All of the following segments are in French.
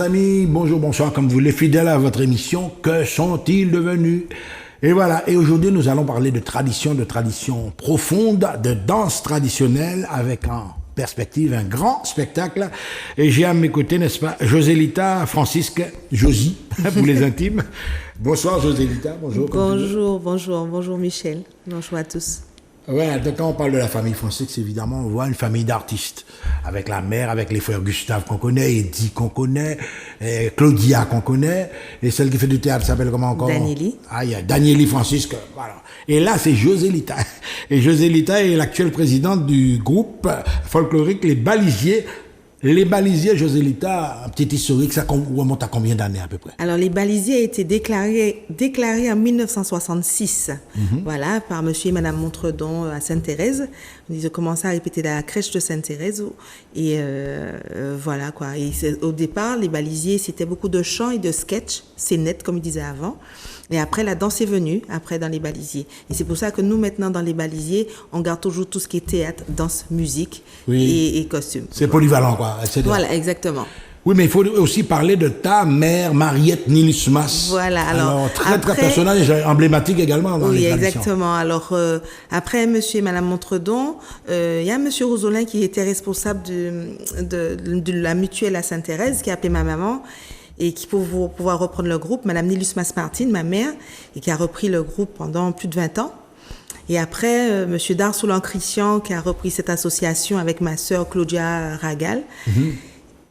Amis, bonjour, bonsoir, comme vous les fidèles à votre émission, que sont-ils devenus? Et voilà, et aujourd'hui nous allons parler de tradition profonde, de danse traditionnelle avec en perspective un grand spectacle. Et j'ai à mes côtés, n'est-ce pas, Josélita Francisque, Josie, pour les intimes. Bonsoir Josélita, bonjour. Bonjour Michel, bonjour à tous. Voilà, donc quand on parle de la famille Francisque, évidemment, on voit une famille d'artistes. Avec la mère, avec les frères Gustave qu'on connaît, Eddie qu'on connaît, Claudia qu'on connaît, et celle qui fait du théâtre s'appelle comment encore? Danieli. Ah, il y a Danieli Francisque, voilà. Et là, c'est Josélita. Et Josélita est l'actuelle présidente du groupe folklorique Les Balisiers. Les Balisiers, Josélita, un petit historique, ça remonte à combien d'années à peu près? Alors, les Balisiers a été déclarés en 1966, voilà, par monsieur et madame Montredon à Sainte-Thérèse. Ils ont commencé à répéter la crèche de Sainte-Thérèse. Et voilà, quoi. Et au départ, les Balisiers, c'était beaucoup de chants et de sketchs, c'est net, comme ils disaient avant. Et après, la danse est venue, après, dans les Balisiers. Et c'est pour ça que nous, maintenant, dans les Balisiers, on garde toujours tout ce qui est théâtre, danse, musique et costume. C'est polyvalent, quoi, etc. Voilà, exactement. Oui, mais il faut aussi parler de ta mère, Mariette Nilusmas. Voilà, alors très personnage emblématique également dans les traditions. Oui, exactement. Alors, après monsieur et madame Montredon, il y a monsieur Rosolin qui était responsable de la mutuelle à Sainte-Thérèse, qui a appelé ma maman, et qui, pour pouvoir reprendre le groupe, madame Nilusmas Martine, ma mère, et qui a repris le groupe pendant plus de 20 ans. Et après, monsieur Darsolan Christian, qui a repris cette association avec ma sœur Claudia Ragal.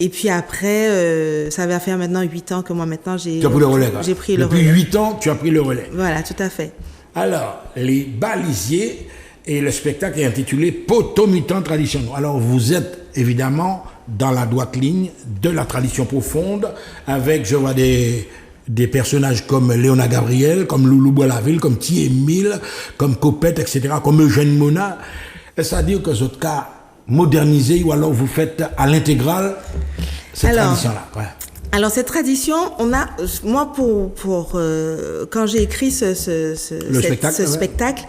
Et puis après, ça va faire maintenant 8 ans que moi, maintenant, j'ai pris le relais. Depuis 8 ans, tu as pris le relais. Voilà, tout à fait. Alors, les Balisiers, et le spectacle est intitulé Potomitan Tradition. Alors, vous êtes évidemment dans la droite ligne de la tradition profonde, avec, je vois des personnages comme Léona Gabriel, comme Loulou Boilaville, comme Thierry Emile, comme Copette, etc., comme Eugène Mona. Est-ce à dire que ce cas modernisé, ou alors vous faites à l'intégrale cette tradition-là? Ouais. Alors cette tradition, moi quand j'ai écrit ce spectacle,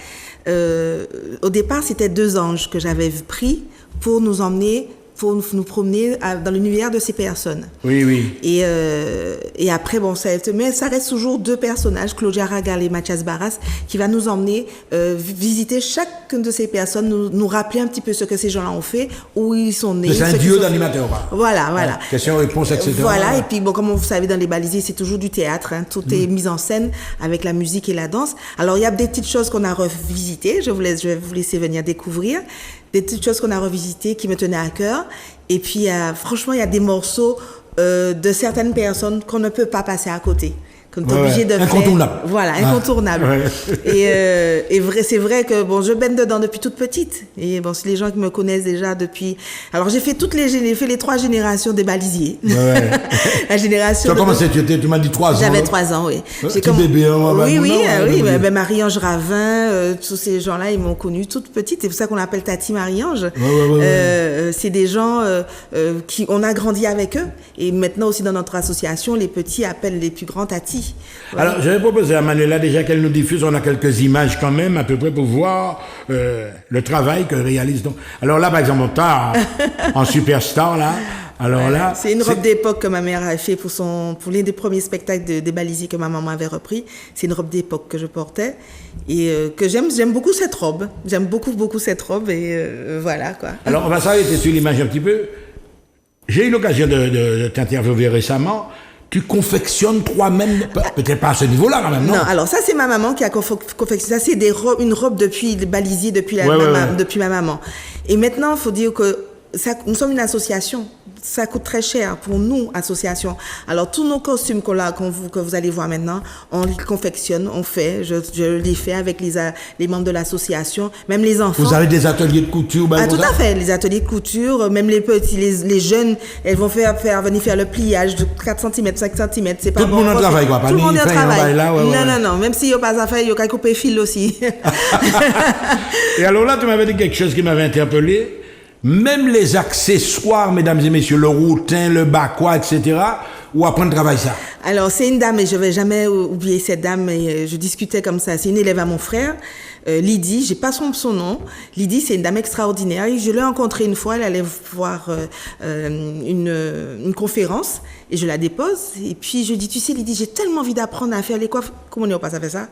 au départ c'était 2 anges que j'avais pris pour nous emmener, pour nous promener dans l'univers de ces personnes. Oui. Et après, mais ça reste toujours 2 personnages, Claudia Ragal et Mathias Barras, qui va nous emmener visiter chacune de ces personnes, nous rappeler un petit peu ce que ces gens-là ont fait, où ils sont nés. C'est un duo d'animateurs. Voilà. Ouais, question-réponse, etc. Voilà, et puis comme vous savez, dans les Balisiers, c'est toujours du théâtre, hein, tout est mis en scène avec la musique et la danse. Alors, il y a des petites choses qu'on a revisitées, je vais vous laisser venir découvrir. Des petites choses qu'on a revisitées qui me tenaient à cœur. Et puis, franchement, il y a des morceaux de certaines personnes qu'on ne peut pas passer à côté. Qu'on est obligé de faire. Incontournable. Voilà, incontournable. Et c'est vrai que, je baigne dedans depuis toute petite. Et c'est les gens qui me connaissent déjà depuis. Alors, j'ai fait les 3 générations des Balisiers. Ouais. La génération. Tu as commencé, tu m'as dit 3 ans. J'avais 3 ans, oui. Petit bébé, oui. Marie-Ange Ravin, tous ces gens-là, ils m'ont connue toute petite. C'est pour ça qu'on l'appelle Tati Marie-Ange. C'est des gens on a grandi avec eux. Et maintenant aussi, dans notre association, les petits appellent les plus grands Tati. Ouais. Alors, j'avais proposé à Manuela déjà qu'elle nous diffuse, on a quelques images quand même, à peu près, pour voir le travail que réalise donc. Alors là, par exemple, on t'a en superstar, là. Alors là. C'est une robe d'époque que ma mère a fait pour l'un des premiers spectacles des Balisiers que ma maman avait repris. C'est une robe d'époque que je portais et que j'aime beaucoup cette robe. J'aime beaucoup cette robe et voilà, quoi. Alors, on va s'arrêter sur l'image un petit peu. J'ai eu l'occasion de t'interviewer récemment. Tu confectionnes toi-même, peut-être pas à ce niveau-là quand même, non? Non, alors ça c'est ma maman qui a confectionné. Ça c'est une robe depuis les Balisiers, depuis ma maman. Et maintenant, il faut dire que nous sommes une association. Ça coûte très cher pour nous, association. Alors, tous nos costumes que vous allez voir maintenant, on les confectionne, on fait. Je les fais avec les membres de l'association, même les enfants. Vous avez des ateliers de couture? Tout à fait, les ateliers de couture, même les petits, les jeunes, elles vont venir faire le pliage de 4 cm, 5 cm. C'est pas tout le monde en travaille, quoi. Tout le monde en travaille. Non. Même s'il n'y a pas à faire, il y a qu'à couper fil aussi. Et alors là, tu m'avais dit quelque chose qui m'avait interpellé. Même les accessoires, mesdames et messieurs, le routin, le bakwa, etc., ou apprendre à travailler ça? Alors, c'est une dame, et je vais jamais oublier cette dame, et je discutais comme ça. C'est une élève à mon frère, Lydie, j'ai pas son nom. Lydie, c'est une dame extraordinaire. Et je l'ai rencontrée une fois, elle allait voir une conférence, et je la dépose. Et puis, je dis, tu sais, Lydie, j'ai tellement envie d'apprendre à faire les coiffes. Comment on passe à faire ça?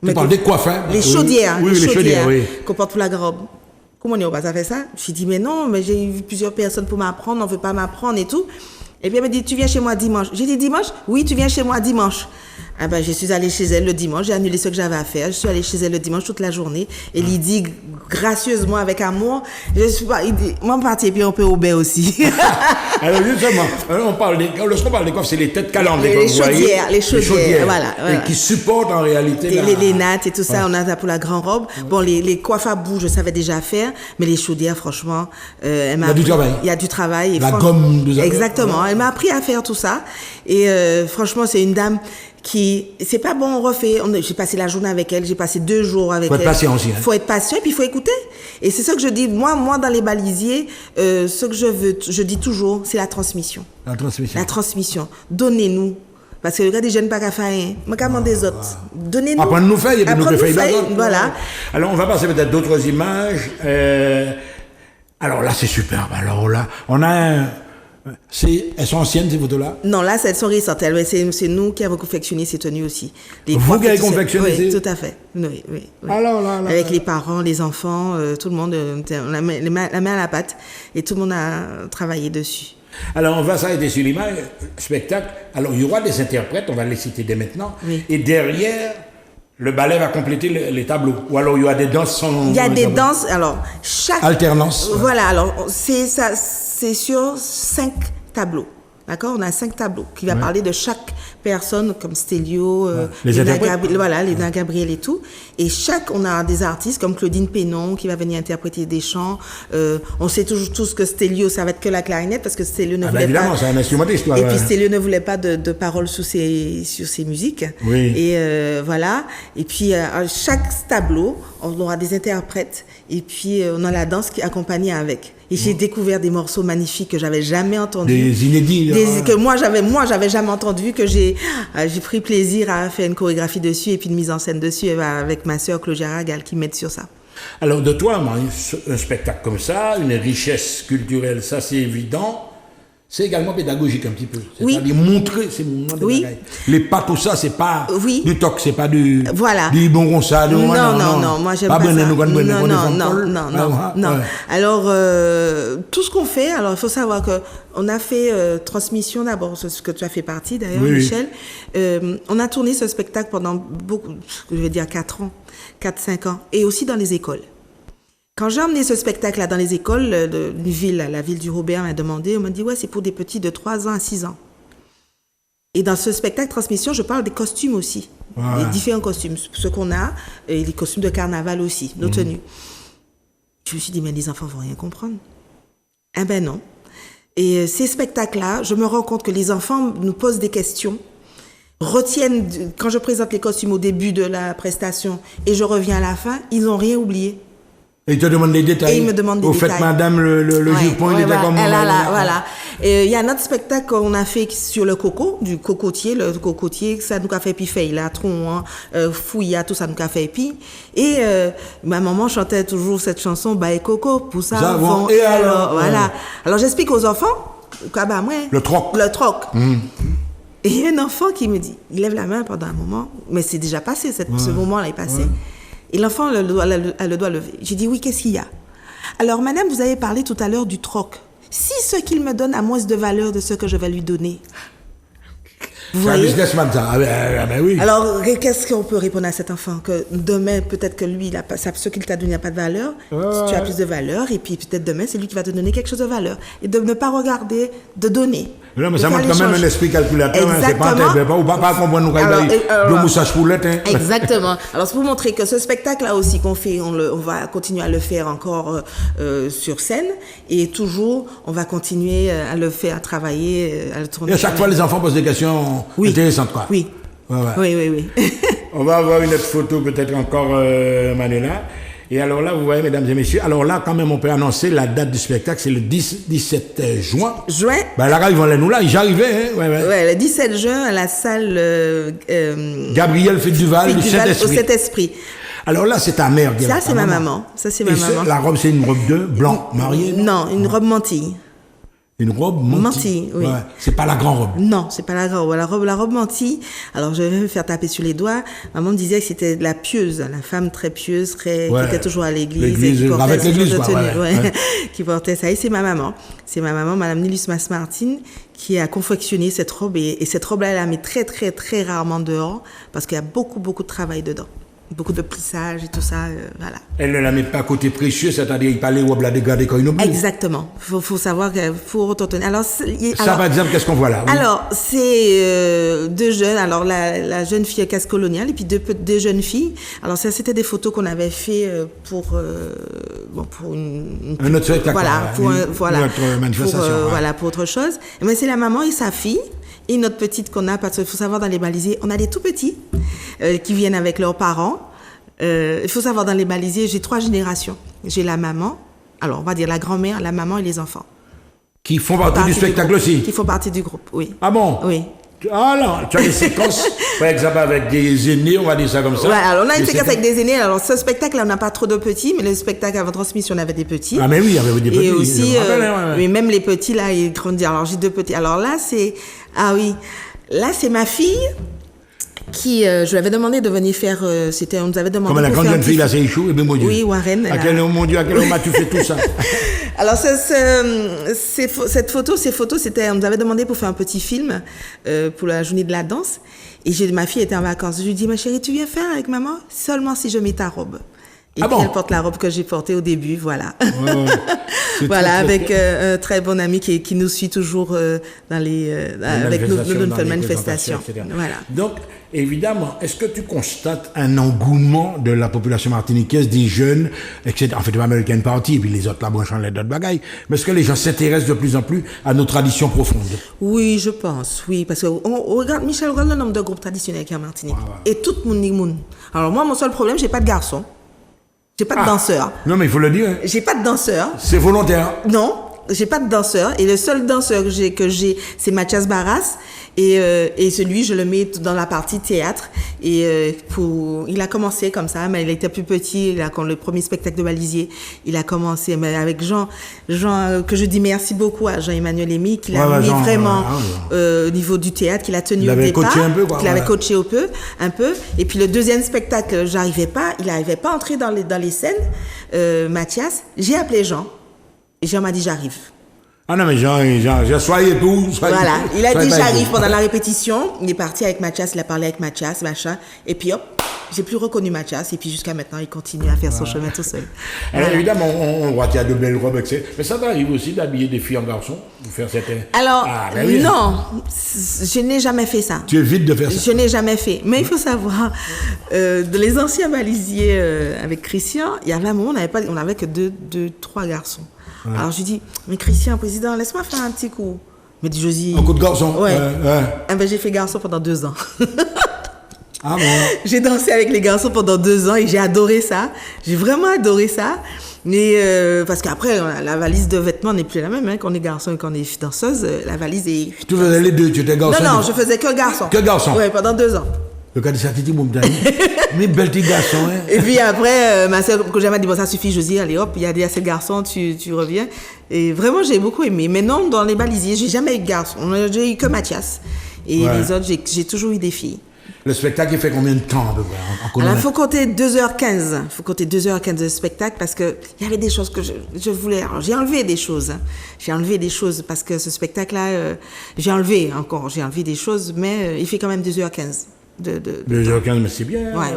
Tu parles des coiffeurs? Les chaudières. Oui, les chaudières, oui. Qu'on porte pour la robe. Comment on passe à faire ça? Je lui dis, mais non, mais j'ai eu plusieurs personnes pour m'apprendre, on veut pas m'apprendre et tout. Et puis elle me dit, tu viens chez moi dimanche. J'ai dit, dimanche? Oui, tu viens chez moi dimanche. Ah ben, je suis allée chez elle le dimanche, j'ai annulé ce que j'avais à faire. Je suis allée chez elle le dimanche toute la journée. Et Lydie, gracieusement, avec amour, je suis pas, moi, partie, et puis on peut au bain aussi. Alors, justement, lorsqu'on parle des coiffes, c'est les têtes calantes. Les chaudières, voilà. Et qui supportent en réalité les nattes et tout ça, on a ça pour la grande robe. Bon, les coiffes à bout, je savais déjà faire, mais les chaudières, franchement, il y a du travail. Il y a du travail. La gomme. Exactement. Elle m'a appris à faire tout ça. Et franchement, c'est une dame qui, c'est pas bon, on refait. J'ai passé la journée avec elle, j'ai passé 2 jours avec elle. Faut être patient aussi. Faut être patient et puis il faut écouter. Et c'est ça que je dis. Moi, dans les balisiers, ce que je dis toujours, c'est la transmission. La transmission. La transmission. Donnez-nous. Parce que regardez, je ne pas qu'à faire rien. Je ne des autres. Donnez-nous. Apprenez-nous faire et puis nous faire. Voilà. Alors, on va passer peut-être d'autres images. Alors là, c'est superbe. Alors là, on a elles sont anciennes, ces photos-là? Non, là, elles sont récentes. C'est nous qui avons confectionné ces tenues aussi. Vous qui avez confectionné? Oui, tout à fait. Oui. Alors là. Avec les parents, les enfants, tout le monde, on la main à la pâte et tout le monde a travaillé dessus. Alors, on va s'arrêter sur l'image, spectacle. Alors, il y aura des interprètes, on va les citer dès maintenant. Oui. Et derrière, le ballet va compléter les tableaux. Ou alors, il y aura des danses sans... Il y a des danses, alors, chaque... Alternance. Voilà, alors, c'est sur 5 tableaux. D'accord? On a 5 tableaux qui va parler de chaque personne, comme Stélio, Léna Gabriel et tout. Et on a des artistes comme Claudine Pénon qui va venir interpréter des chants. On sait toujours tous que Stélio, ça va être que la clarinette parce que Stélio ne voulait évidemment, pas. C'est un instrumentiste. Et puis Stélio ne voulait pas de paroles sur ses musiques. Oui. Et voilà. Et puis à chaque tableau, on aura des interprètes. Et puis on a la danse qui est accompagnée avec. Et j'ai découvert des morceaux magnifiques que j'avais jamais entendus. Des inédits. Que moi j'avais jamais entendu, que j'ai pris plaisir à faire une chorégraphie dessus et puis une mise en scène dessus avec ma sœur Claudia Ragal qui m'aide sur ça. Alors de toi, un spectacle comme ça, une richesse culturelle, ça c'est évident. C'est également pédagogique un petit peu. C'est-à-dire montrer ces moments de bagaille. Les pas, tout ça, c'est pas du toc, c'est pas du bon comme ça. Non, moi j'aime pas ça. Non. Alors, tout ce qu'on fait, alors il faut savoir que on a fait transmission d'abord, ce que tu as fait partie d'ailleurs, Michel. On a tourné ce spectacle pendant 4 ans, 4-5 ans, et aussi dans les écoles. Quand j'ai emmené ce spectacle-là dans les écoles, la ville du Robert m'a demandé, on m'a dit, ouais, c'est pour des petits de 3 ans à 6 ans. Et dans ce spectacle transmission, je parle des costumes aussi, des différents costumes, ceux qu'on a, et les costumes de carnaval aussi, nos tenues. Je me suis dit, mais les enfants vont rien comprendre. Eh ben non. Et ces spectacles-là, je me rends compte que les enfants nous posent des questions, retiennent, quand je présente les costumes au début de la prestation et je reviens à la fin, ils n'ont rien oublié. Et ils te demandent des détails. Et ils me demandent des détails. Au fait, madame, le jupon, il était comme... Voilà. Il y a un autre spectacle qu'on a fait sur le coco, du cocotier. Le cocotier, ça nous a fait puis la tronc, fouilla, tout ça nous a fait puis. Et ma maman chantait toujours cette chanson, bah et coco, pour ça, vont. Et alors, voilà. Alors j'explique aux enfants, le troc. Et il y a un enfant qui me dit, il lève la main pendant un moment, mais c'est déjà passé, ce moment-là est passé. Et l'enfant a le doigt levé. J'ai dit, oui, qu'est-ce qu'il y a? Alors, madame, vous avez parlé tout à l'heure du troc. Si ce qu'il me donne a moins de valeur de ce que je vais lui donner. Vous voyez? C'est un businessman, ça. Ah ben oui. Alors, qu'est-ce qu'on peut répondre à cet enfant? Que demain, peut-être que lui, ce qu'il t'a donné n'a pas de valeur. Si tu as plus de valeur, et puis peut-être demain, c'est lui qui va te donner quelque chose de valeur. Et de ne pas regarder, de donner. Non, mais ça montre quand même un esprit calculateur. C'est pas un tel, ou pas comprendre nous moussage poulette. Exactement. Alors, c'est pour montrer que ce spectacle-là aussi qu'on fait, on va continuer à le faire encore sur scène. Et toujours, on va continuer à le faire, à travailler, à le tourner. Et à chaque fois, les enfants posent des questions intéressantes, quoi. Oui. Oui. On va avoir une autre photo, peut-être encore, Manuela. Et alors là, vous voyez, mesdames et messieurs, alors là, quand même, on peut annoncer la date du spectacle, c'est le 17 juin. Juin. Ben là, ils vont aller nous là, j'arrivais, hein. Ouais, le 17 juin à la salle Gabriel Duval du au Saint-Esprit. Alors là, c'est ta mère. Ça, c'est ma maman. Ça, c'est ma maman. La robe, c'est une robe de blanc mariée? Non, une robe mantille. Une robe mantille, oui. Ouais. C'est pas la grande robe. Non, c'est pas la grande robe. La robe mantille. Alors, je vais me faire taper sur les doigts. Maman me disait que c'était la pieuse, la femme très pieuse, qui était toujours à l'église. Avec l'église, qui portait ça. Et c'est ma maman. C'est ma maman, Madame Nilus Mas-Martin, qui a confectionné cette robe. Et cette robe-là, elle la met très, très, très rarement dehors parce qu'il y a beaucoup, beaucoup de travail dedans. Beaucoup de plissage et tout ça, voilà. Elle ne la met pas à côté précieux, c'est-à-dire il parlait ou la dégrader quand il oublie. Exactement. Faut savoir qu'il faut retenir. Alors, par exemple, qu'est-ce qu'on voit là? Oui. Alors, c'est deux jeunes. Alors, la jeune fille casse coloniale et puis deux jeunes filles. Alors, ça, c'était des photos qu'on avait fait pour un autre spectacle. Voilà, une autre manifestation. Voilà, pour autre chose. Mais c'est la maman et sa fille. Et notre petite qu'on a, parce qu'il faut savoir, dans les balisiers, on a des tout petits qui viennent avec leurs parents. Il faut savoir, dans les balisiers, j'ai 3 générations. J'ai la maman, alors on va dire la grand-mère, la maman et les enfants. Qui font partie du spectacle aussi? Qui font partie du groupe, oui. Ah bon? Oui. Ah non, tu as des séquences, par exemple, avec des aînés, on va dire ça comme ça. Ouais, alors on a une séquence avec des aînés. Alors ce spectacle-là, on n'a pas trop de petits, mais le spectacle avant transmission, on avait des petits. Ah mais oui, il y avait des petits. Et aussi, mais même les petits, là, ils grandissent. Alors j'ai 2 petits. Alors là, là, c'est ma fille qui, je lui avais demandé de venir faire, on nous avait demandé. Comme la grande jeune fille, là, c'est Ichou, et bien mon Dieu. Oui, Warren. Mon Dieu, à quel moment tu fais tout ça? Alors, ces photos, c'était, on nous avait demandé pour faire un petit film, pour la journée de la danse. Et ma fille était en vacances. Je lui dis, ma chérie, tu viens faire avec maman? Seulement si je mets ta robe. Et puis, elle porte la robe que j'ai portée au début, voilà. Voilà, avec un très bon ami qui nous suit toujours avec nos manifestations. Voilà. Donc, évidemment, est-ce que tu constates un engouement de la population martiniquaise, des jeunes, etc. En fait, l'American Party, et puis les autres, la branche en l'aide d'autres bagailles. Mais est-ce que les gens s'intéressent de plus en plus à nos traditions profondes? Oui, je pense, oui. Parce que, regarde, Michel, regarde le nombre de groupes traditionnels qu'il y a en Martinique. Et tout le monde est moun. Alors, moi, mon seul problème, j'ai pas de garçon. J'ai pas de danseur. Non, mais il faut le dire. J'ai pas de danseur. C'est volontaire. Non, j'ai pas de danseur. Et le seul danseur que j'ai, c'est Mathias Barras. Et celui, je le mets dans la partie théâtre. Et il a commencé comme ça, mais il était plus petit. Quand le premier spectacle de Balisier, il a commencé avec Jean, que je dis merci beaucoup à Jean-Emmanuel Émy, qui l'a mis vraiment au niveau du théâtre, qu'il a tenu au départ, qu'il avait coaché un peu. Et puis le deuxième spectacle, il n'arrivait pas à entrer dans les scènes. Mathias, j'ai appelé Jean. Et Jean m'a dit, j'arrive. Ah non, mais Jean, soyez pour. Voilà, il a dit j'arrive pendant la répétition. Il est parti avec Mathias, il a parlé avec Mathias, machin. Et puis hop, j'ai plus reconnu Mathias. Et puis jusqu'à maintenant, il continue à faire son chemin tout seul. Alors évidemment, on voit qu'il y a de belles robes, etc. Mais ça t'arrive aussi d'habiller des filles en garçons? Faire certains... Alors, non, je n'ai jamais fait ça. Tu évites de faire ça? Je n'ai jamais fait. Mais il faut savoir, dans les anciens balisiers avec Christian, il y avait un moment, on n'avait que 3 garçons. Ouais. Alors je lui dis, mais Christian, président, laisse-moi faire un petit coup. Il me dit, Josie. Un coup de garçon? Ouais. J'ai fait garçon pendant 2 ans. Ah bon? J'ai dansé avec les garçons pendant 2 ans et j'ai adoré ça. J'ai vraiment adoré ça. Mais parce qu'après, la valise de vêtements n'est plus la même, hein, quand on est garçon et quand on est danseuse. La valise est... Tu faisais les deux, tu étais garçon? Non, je faisais que garçon. Que garçon? Oui, pendant 2 ans. Le cas de Satiti Moumdani. Mais bel petit garçon, hein. Et puis après, ma soeur, quand j'avais dit, bon, ça suffit, Josie, allez hop, il y a assez de garçons, tu reviens. Et vraiment, j'ai beaucoup aimé. Mais non, dans les balisiers, j'ai jamais eu de garçon. J'ai eu que Mathias. Et les autres, j'ai toujours eu des filles. Le spectacle, il fait combien de temps à peu près? Alors, il faut compter 2h15. Il faut compter 2h15 de spectacle parce qu'il y avait des choses que je voulais. Alors, j'ai enlevé des choses. J'ai enlevé des choses parce que ce spectacle-là, j'ai enlevé des choses, mais il fait quand même 2h15. 2h15, mais c'est bien. Ouais.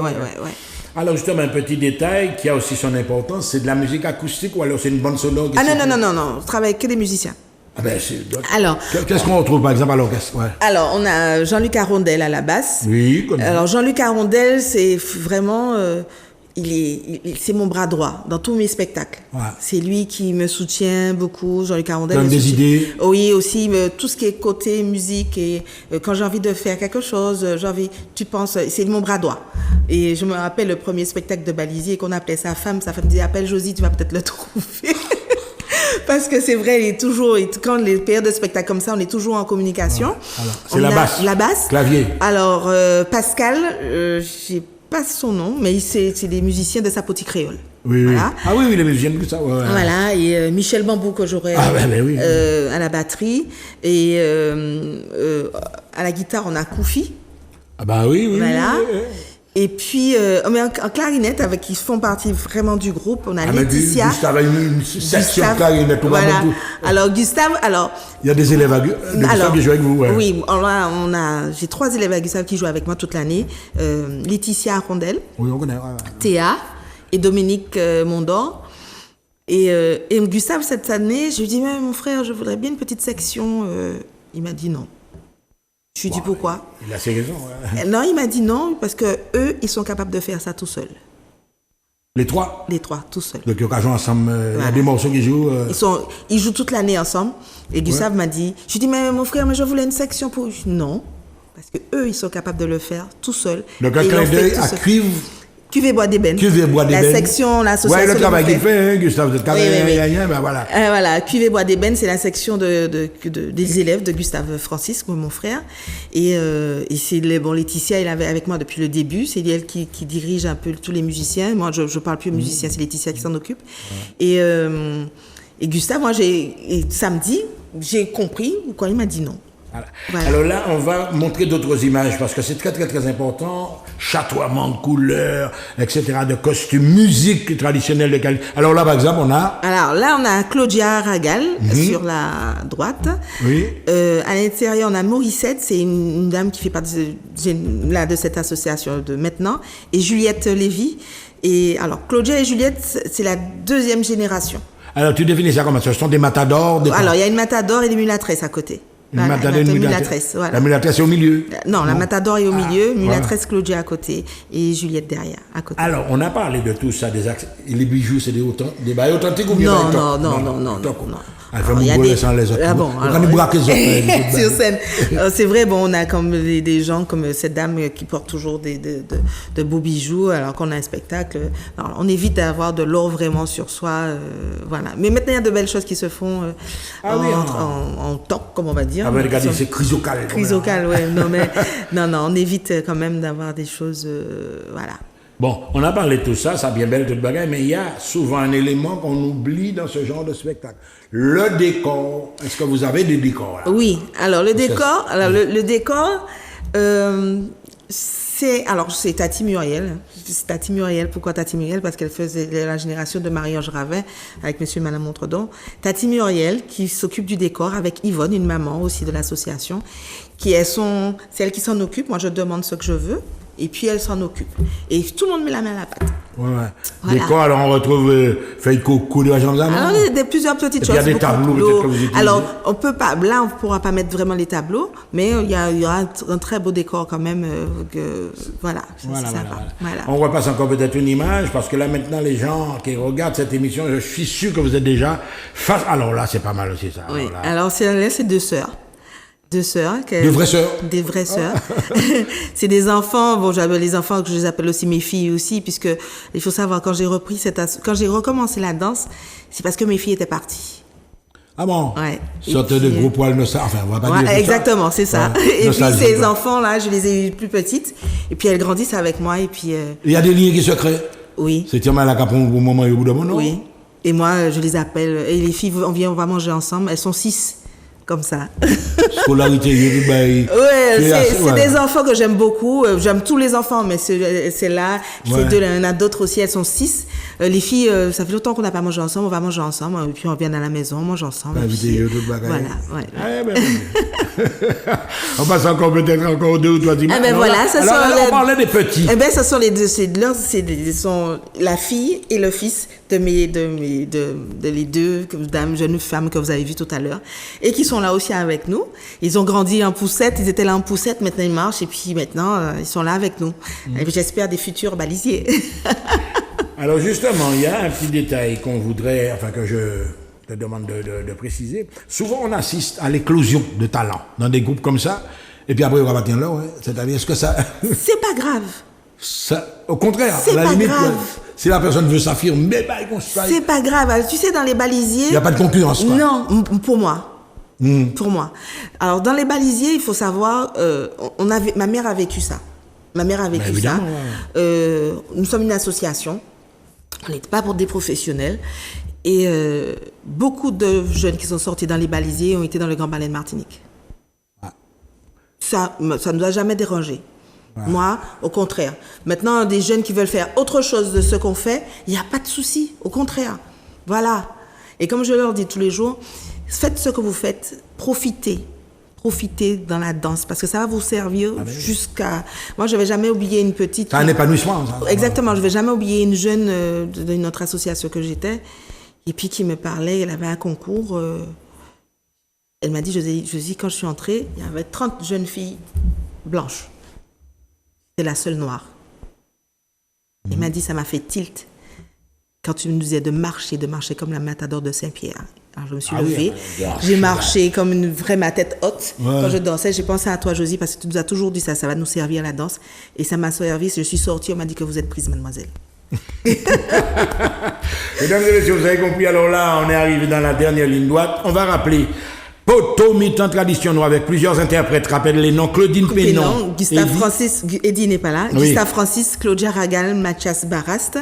Alors justement, un petit détail qui a aussi son importance, c'est de la musique acoustique ou alors c'est une bande sonore? Non, je travaille avec que des musiciens. Ah ben, alors, qu'est-ce qu'on retrouve par exemple à l'orchestre? Alors, on a Jean-Luc Arondel à la basse. Oui, comme ça. Alors, Jean-Luc Arondel, c'est vraiment... c'est mon bras droit dans tous mes spectacles. Ouais. C'est lui qui me soutient beaucoup, Jean-Luc Arondel. Donne des idées. Oui, aussi, tout ce qui est côté musique et quand j'ai envie de faire quelque chose, c'est mon bras droit. Et je me rappelle le premier spectacle de Balisier qu'on appelait sa femme disait, appelle Josie, tu vas peut-être le trouver. Parce que c'est vrai, quand les périodes de spectacles comme ça, on est toujours en communication. Ouais. Alors, c'est la basse. La basse. Clavier. Alors, Pascal, j'ai pas son nom, mais c'est des musiciens de Sapoti Créole. Oui, voilà. Ah oui, les musiciens que ça. Ouais. Voilà, et Michel Bambou que j'aurais oui. à la batterie. Et à la guitare, on a Koufi. Ah bah oui. Voilà. Oui. Et puis, en clarinette, qui font partie vraiment du groupe, on a Laetitia. Gustave a une section clarinette. Voilà. Alors, Gustave, il y a des élèves à Gustave qui jouent avec vous. Ouais. Oui, j'ai 3 élèves à Gustave qui jouent avec moi toute l'année. Laetitia Arondel. Oui, on connaît. Ouais. Théa et Dominique Mondor. Et Gustave, cette année, je lui ai dit, mon frère, je voudrais bien une petite section. Il m'a dit non. Je lui ai dit pourquoi. Il a ses raisons. Ouais. Non, il m'a dit non, parce que eux, ils sont capables de faire ça tout seuls. Les 3 tout seuls. Donc, ils jouent ensemble. Il y a des morceaux qui jouent. Ils jouent toute l'année ensemble. Et Gustave m'a dit, je lui ai dit, mais mon frère, je voulais une section pour... Non, parce que eux, ils sont capables de le faire tout seuls. Donc, un clin d'œil à Cuivre. Cuivre Bois d'Ébène. La section, l'association. Ouais, le travail qu'il fait, Gustave, oui. Ben voilà. Voilà, Cuivre Bois d'Ébène, c'est la section des élèves de Gustave Francis, mon frère. Et c'est Laetitia, elle avait avec moi depuis le début. C'est elle qui dirige un peu tous les musiciens. Moi, je parle plus aux musiciens, c'est Laetitia qui s'en occupe. Ouais. Et Gustave, samedi, j'ai compris quand il m'a dit non. Voilà. Alors là, on va montrer d'autres images parce que c'est très, très, très important. Chatoiement de couleurs, etc., de costumes, musique traditionnelle de qualité. Alors là, par exemple, on a Claudia Ragal sur la droite. Oui. À l'intérieur, on a Morissette, c'est une dame qui fait partie de cette association de maintenant, et Juliette Lévy. Et alors, Claudia et Juliette, c'est la 2e génération. Alors, tu définis ça comment? Ce sont des matadors? Alors, il y a une matador et des mulâtresses à côté. Une mulâtresse, voilà. La mulâtresse est au milieu? Non, la matador est au milieu, mulâtresse Claudia à côté et Juliette derrière, à côté. Alors, on a parlé de tout ça, les bijoux, c'est des bails authentiques ou bien Non. Elle fait mourir sans les autres. On va nous braquer les autres. Sur scène. C'est vrai, on a comme des gens comme cette dame qui porte toujours de beaux bijoux alors qu'on a un spectacle. Alors, on évite d'avoir de l'or vraiment sur soi. Voilà. Mais maintenant, il y a de belles choses qui se font en temps, comme on va dire. Ah ben, regardez, c'est chrysocal. Chrysocal, oui. Non, on évite quand même d'avoir des choses... voilà. Bon, on a parlé de tout ça, ça bien belle toute bagaille, mais il y a souvent un élément qu'on oublie dans ce genre de spectacle. Le décor. Est-ce que vous avez des décors là? Oui, alors le décor, c'est Tati Muriel. C'est Tati Muriel. Pourquoi Tati Muriel? Parce qu'elle faisait la génération de Marie-Ange Ravin avec monsieur et madame Montredon. Tati Muriel qui s'occupe du décor avec Yvonne, une maman aussi de l'association, c'est elle qui s'en occupe. Moi, je demande ce que je veux. Et puis elle s'en occupe. Et tout le monde met la main à la pâte. Ouais. Voilà. Décor, alors on retrouve feuilles coco, des gens comme ça. Alors plusieurs petites choses. Il y a des tableaux peut-être que vous utilisez. Alors on peut pas, là on pourra pas mettre vraiment les tableaux, mais il y aura un très beau décor quand même. Voilà. On repasse encore peut-être une image parce que là maintenant les gens qui regardent cette émission, je suis sûr que vous êtes déjà face. Alors là c'est pas mal aussi ça. Oui. Alors c'est 2 sœurs. Des vraies sœurs. Des vraies sœurs. C'est des enfants. J'avais les enfants que je les appelle aussi mes filles aussi, puisque il faut savoir quand j'ai recommencé la danse, c'est parce que mes filles étaient parties. Ah bon? Ouais. Sortent de gros poils nostalgiques. Enfin, on va pas dire exactement, c'est ça. Ouais. Et puis ces enfants-là, je les ai eu plus petites, et puis elles grandissent avec moi, et puis. Il y a des liens qui se créent. Oui. C'est mal à Capon au moment et au bout d'un moment. Oui. Et moi, je les appelle. Et les filles, on va manger ensemble. Elles sont 6. Comme ça. Scolarité, c'est des enfants que j'aime beaucoup. J'aime tous les enfants, mais c'est là. Il y en a d'autres aussi, elles sont 6. Les filles, ça fait longtemps qu'on n'a pas mangé ensemble, on va manger ensemble, et puis on vient à la maison, on mange ensemble. On passe encore peut-être 2 ou 3 images. On parlait des petits. Ce sont les deux, sont la fille et le fils de les 2 jeunes femmes que vous avez vues tout à l'heure, et qui sont là aussi avec nous. Ils ont grandi en poussette, ils étaient là en poussette, maintenant ils marchent, et puis maintenant ils sont là avec nous. Et puis, j'espère des futurs balisiers. Alors justement, il y a un petit détail qu'on voudrait, enfin que je te demande de préciser. Souvent, on assiste à l'éclosion de talents dans des groupes comme ça, et puis après, on va partir là, ouais. C'est-à-dire, est-ce que ça... C'est pas grave. Ça, au contraire, à C'est la pas limite, grave. si la personne veut s'affirmer, bah, C'est pas grave. Alors, tu sais, dans les balisiers... il n'y a pas de concurrence, quoi. Non, pour moi. Pour moi. Alors, dans les balisiers, il faut savoir, ma mère a vécu ça. Ma mère a vécu ça. Nous sommes une association. On n'est pas pour des professionnels. Et beaucoup de jeunes qui sont sortis dans les balisiers ont été dans le Grand Ballet de Martinique. Ah. Ça ne nous a jamais dérangé. Moi, au contraire. Maintenant, des jeunes qui veulent faire autre chose de ce qu'on fait, il n'y a pas de souci. Au contraire. Voilà. Et comme je leur dis tous les jours, faites ce que vous faites, profitez. Profitez dans la danse, parce que ça va vous servir jusqu'à... Moi, je ne vais jamais oublier une petite... C'est un épanouissement. Ça. Exactement. Je ne vais jamais oublier une jeune d'une autre association que j'étais, et puis qui me parlait, elle avait un concours. Elle m'a dit, Josie, quand je suis entrée, il y avait 30 jeunes filles blanches. C'est la seule noire. Elle m'a dit, ça m'a fait tilt. Quand tu nous disais de marcher comme la matador de Saint-Pierre. Alors, je me suis levée, j'ai marché comme une vraie, ma tête haute. Ouais. Quand je dansais, j'ai pensé à toi, Josie, parce que tu nous as toujours dit ça va nous servir à la danse. Et ça m'a servi, je suis sortie, on m'a dit que vous êtes prise, mademoiselle. Mesdames et messieurs, vous avez compris, alors là, on est arrivé dans la dernière ligne droite. On va rappeler Potomitan Tradition Noire avec plusieurs interprètes. Rappelle les noms: Claudine Pénon, Gustave Francis, Eddie n'est pas là. Oui. Gustave Francis, Claudia Ragal, Mathias Barast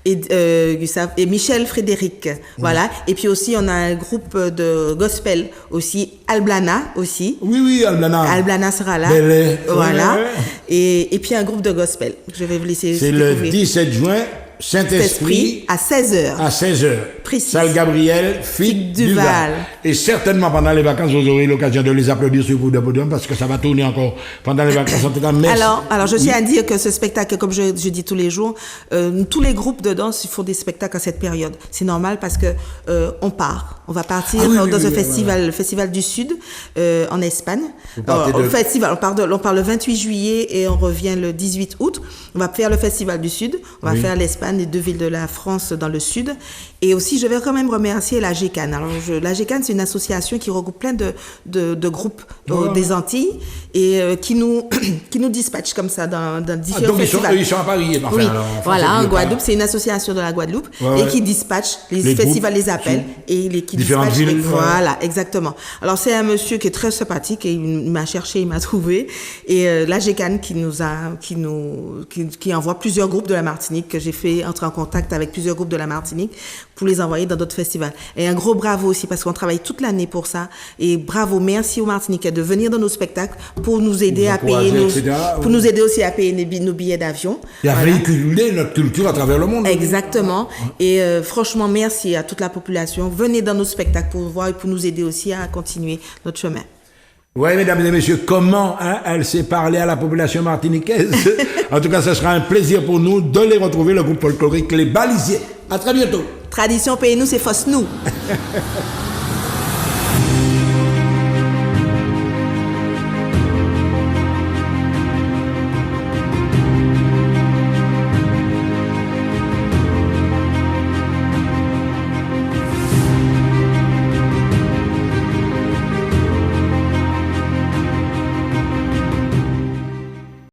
et Michel Frédéric. Oui. Voilà. Et puis aussi, on a un groupe de gospel aussi, Alblana aussi. Oui, Alblana. Alblana sera là. Belle. Voilà. Ouais. Et puis un groupe de gospel. Je vais vous laisser. C'est le 17 juin. Saint-Esprit à 16h. À 16h. Précis. Salle Gabriel, Figue Duval. Et certainement pendant les vacances, vous aurez l'occasion de les applaudir sur le podium parce que ça va tourner encore pendant les vacances. En tout cas, merci. Alors je tiens à dire que ce spectacle, comme je dis tous les jours, tous les groupes de danse, ils font des spectacles à cette période. C'est normal parce que on va partir dans un festival, le Festival du Sud, en Espagne. Festival, on part le 28 juillet et on revient le 18 août. On va faire le Festival du Sud, on va faire l'Espagne, les 2 villes de la France dans le Sud. Et aussi, je vais quand même remercier la GECAN. Alors, la GECAN, c'est une association qui regroupe plein de groupes des Antilles et qui nous dispatchent comme ça dans différents festivals. Ils sont à Paris. Enfin, oui, voilà, en Guadeloupe, c'est une association de la Guadeloupe et qui dispatche, les festivals les appellent et qui différentes villes. Voilà, exactement. Alors, c'est un monsieur qui est très sympathique et il m'a cherché, il m'a trouvé. Et la GECAN qui envoie plusieurs groupes de la Martinique, que j'ai fait entrer en contact avec plusieurs groupes de la Martinique pour les envoyer dans d'autres festivals. Et un gros bravo aussi parce qu'on travaille toute l'année pour ça. Et bravo, merci aux Martiniquais de venir dans nos spectacles pour nous aider à payer pour nous aider aussi à payer nos billets d'avion. Et à véhiculer notre culture à travers le monde. Exactement. Et franchement, merci à toute la population. Venez dans nos spectacles pour voir et pour nous aider aussi à continuer notre chemin. Oui, mesdames et messieurs, comment elle s'est parlé à la population martiniquaise. En tout cas, ce sera un plaisir pour nous de les retrouver, le groupe folklorique Les Balisiers. À très bientôt. Tradition, pays nous, c'est force nous.